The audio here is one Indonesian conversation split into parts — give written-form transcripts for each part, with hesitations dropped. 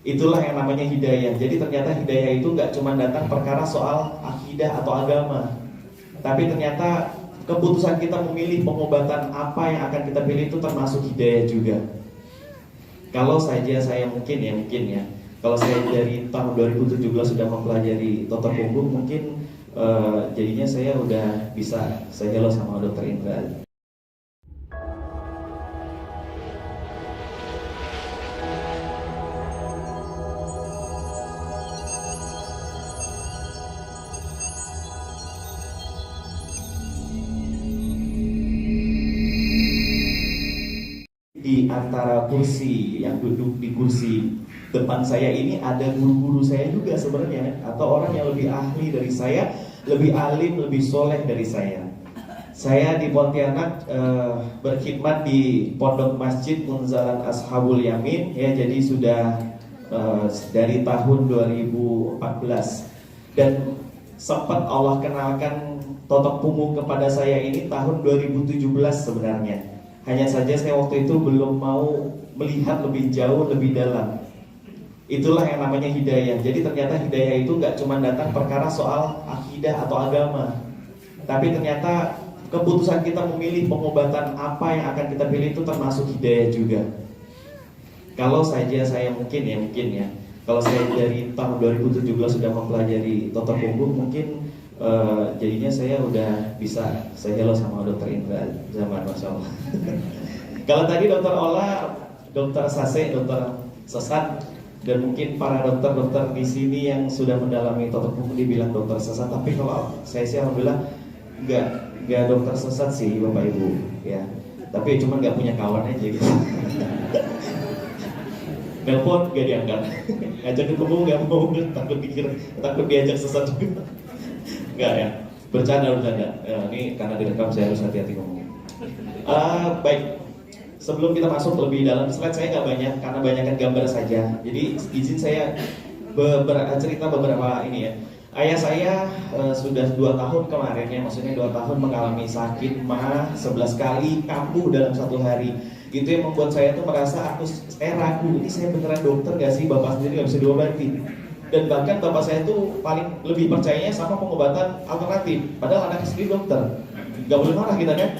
Itulah yang namanya hidayah. Jadi ternyata hidayah itu nggak cuma datang perkara soal akidah atau agama, tapi ternyata keputusan kita memilih pengobatan apa yang akan kita pilih itu termasuk hidayah juga. Kalau saja saya mungkin ya, kalau saya dari tahun 2017 sudah mempelajari dokter punggung, mungkin jadinya saya udah bisa say hello sama dokter Indra. Di antara kursi yang duduk di kursi depan saya ini ada guru-guru saya juga sebenarnya, atau orang yang lebih ahli dari saya, lebih alim, lebih soleh dari saya. Saya di Pontianak berkhidmat di Pondok Masjid Munzalan Ashabul Yamin ya, jadi sudah dari tahun 2014, dan sempat Allah kenalkan totok punggung kepada saya ini tahun 2017 sebenarnya. Hanya saja saya waktu itu belum mau melihat lebih jauh, lebih dalam. Itulah yang namanya hidayah. Jadi ternyata hidayah itu nggak cuma datang perkara soal akidah atau agama, tapi ternyata keputusan kita memilih pengobatan apa yang akan kita pilih itu termasuk hidayah juga. Kalau saja saya mungkin ya, kalau saya dari tahun 2017 sudah mempelajari dokter punggung, mungkin jadinya saya udah bisa say hello sama dokter Indra zaman, Masya Allah. Kalau tadi dokter Ola, dokter Sase, dokter Sesat, dan mungkin para dokter-dokter di sini yang sudah mendalami dokter punggung dibilang dokter sesat, tapi kalau saya sih alhamdulillah nggak dokter sesat sih Bapak Ibu ya, tapi cuma nggak punya kawan aja gitu. Telepon gak diangkat, ngajak ketemu nggak mau, takut diajak sesat juga. Enggak ya, bercanda. Ya, ini karena direkam saya harus hati-hati ngomongnya. Baik, sebelum kita masuk lebih dalam, slide saya nggak banyak karena banyakkan gambar saja. Jadi izin saya cerita beberapa ini ya. Ayah saya sudah 2 tahun kemarin ya, maksudnya 2 tahun mengalami sakit mah 11 kali kambuh dalam 1 hari. Itu yang membuat saya tuh merasa saya ragu, ini saya beneran dokter gak sih, bapak sendiri gak bisa diobati. Dan bahkan bapak saya tuh paling lebih percayanya sama pengobatan alternatif, padahal anaknya sendiri dokter. Gak boleh marah kita kan.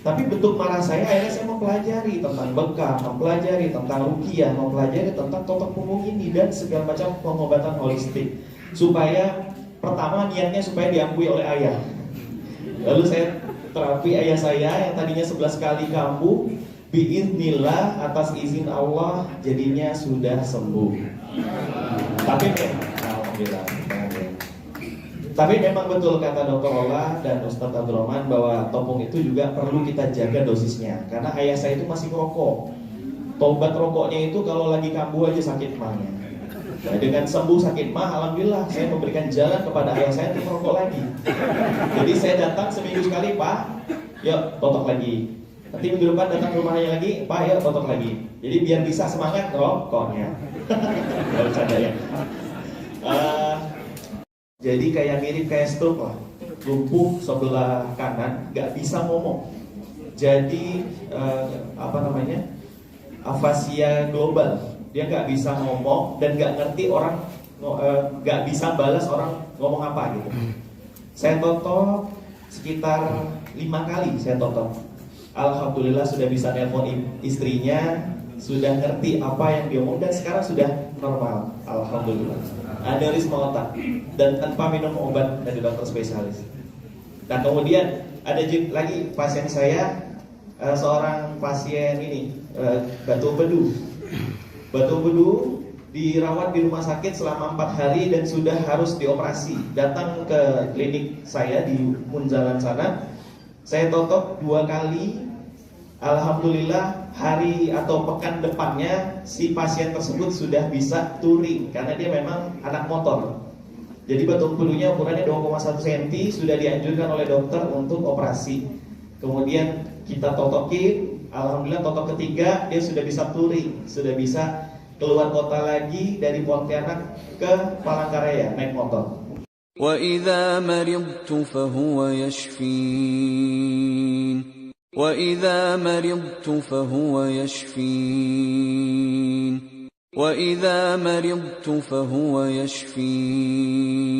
Tapi bentuk marah saya, akhirnya saya mempelajari tentang bekam, mempelajari tentang ruqyah, mempelajari tentang totok punggung ini dan segala macam pengobatan holistik. Supaya pertama niatnya supaya diakui oleh ayah. Lalu saya terapi ayah saya yang tadinya 11 kali kambuh, biiznillah atas izin Allah jadinya sudah sembuh. Tapi alhamdulillah. Tapi memang betul kata Dr. Ola dan Ustadz Abdurrahman bahwa topung itu juga perlu kita jaga dosisnya. Karena ayah saya itu masih merokok. Tobat rokoknya itu kalau lagi kambuh aja sakit mahnya. Nah, dengan sembuh sakit mah, alhamdulillah saya memberikan jalan kepada ayah saya untuk merokok lagi. Jadi saya datang seminggu sekali, Pak, yuk totok lagi. Nanti minggu depan datang ke rumahnya lagi, Pak, yuk totok lagi. Jadi biar bisa semangat rokoknya. Gak bercanda ya. Jadi kayak mirip kayak stroke lah, lumpuh sebelah kanan, nggak bisa ngomong. Jadi afasia global, dia nggak bisa ngomong dan nggak ngerti orang, nggak bisa balas orang ngomong apa gitu. Saya totok sekitar 5 kali saya totok. Alhamdulillah sudah bisa nelpon istrinya, sudah ngerti apa yang dia ngomong dan sekarang sudah normal. Alhamdulillah. Aneurisma otak dan tanpa minum obat dari dokter spesialis. Nah kemudian ada lagi pasien saya, seorang pasien ini batu empedu dirawat di rumah sakit selama 4 hari dan sudah harus dioperasi. Datang ke klinik saya di Munzalan sana, saya totok 2 kali. Alhamdulillah hari atau pekan depannya si pasien tersebut sudah bisa touring karena dia memang anak motor. Jadi batu empedunya ukurannya 2,1 cm, sudah dianjurkan oleh dokter untuk operasi. Kemudian kita totokin, alhamdulillah totok ketiga dia sudah bisa touring, sudah bisa keluar kota lagi dari Pontianak ke Palangkaraya naik motor. وَإِذَا مَرِضْتُ فَهُوَ يَشْفِينِ وَإِذَا مَرِضْتُ فَهُوَ يَشْفِينِ وإذا مرضت فهو يشفين